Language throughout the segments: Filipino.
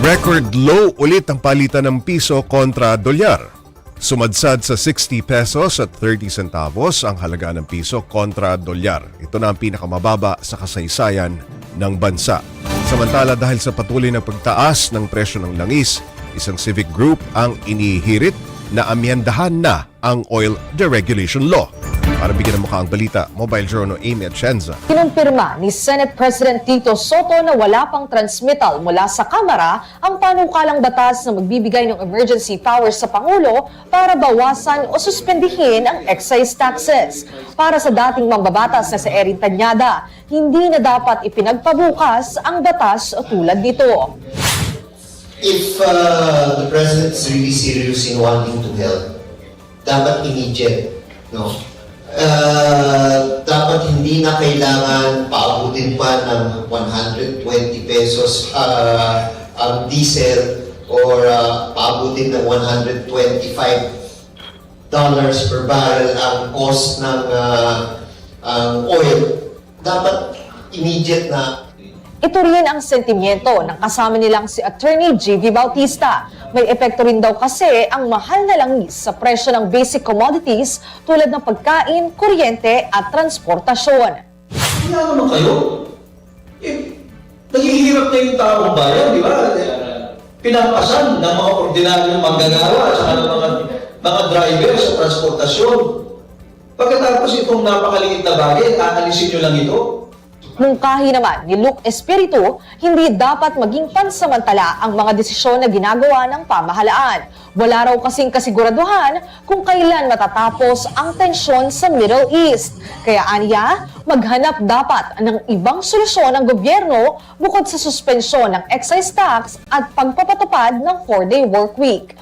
Record low ulit ang palitan ng piso kontra dolyar. Sumadsad sa 60 pesos at 30 centavos ang halaga ng piso kontra dolyar. Ito na ang pinakamababa sa kasaysayan ng bansa. Samantala dahil sa patuloy na pagtaas ng presyo ng langis, isang civic group ang inihirit na amyendahan na ang oil deregulation law. Para bigyan ng mukha ang balita, Mobile Journal Amy Atienza. Kinumpirma ni Senate President Tito Soto na wala pang transmittal mula sa Kamara ang panukalang batas na magbibigay ng emergency powers sa Pangulo para bawasan o suspendihin ang excise taxes. Para sa dating mambabatas na si Erin Tañada, hindi na dapat ipinagpabukas ang batas tulad nito. If the President is really serious in wanting to help, dapat immediate, no? Dapat hindi na kailangan paabutin pa ng 120 pesos ang diesel or paabutin ng $125 per barrel ang cost ng oil. Dapat immediate na. Ito rin ang sentimiento ng kasama nilang si Attorney J.V. Bautista. May epekto rin daw kasi ang mahal na langis sa presyo ng basic commodities tulad ng pagkain, kuryente at transportasyon. Kaya naman kayo, naghihirap na yung taong bayan, di ba? Pinapasan ng mga ordinaryong manggagawa at mga driver sa transportasyon. Pagkatapos itong napakaliit na bagay, aalisin nyo lang ito. Mungkahi naman ni Luke Espiritu, hindi dapat maging pansamantala ang mga desisyon na ginagawa ng pamahalaan. Wala raw kasing kasiguraduhan kung kailan matatapos ang tensyon sa Middle East. Kaya aniya, maghanap dapat ng ibang solusyon ng gobyerno bukod sa suspensyon ng excise tax at pagpapatupad ng 4-day work week.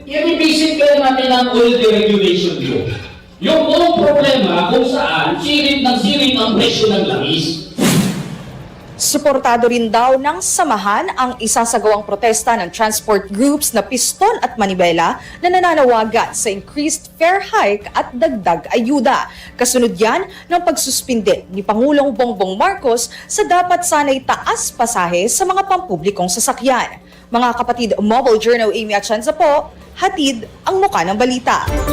I-revisit kayo natin ang oil deregulation bill. Yung buong problema kung saan sirit ang presyo ng langis. Suportado rin daw ng samahan ang isasagawang protesta ng transport groups na Piston at Manibela na nananawagan sa increased fare hike at dagdag ayuda. Kasunod yan ng pagsuspinde ni Pangulong Bongbong Marcos sa dapat sanay taas pasahe sa mga pampublikong sasakyan. Mga kapatid, Mobile Journal Amy Atienza po, hatid ang muka ng balita.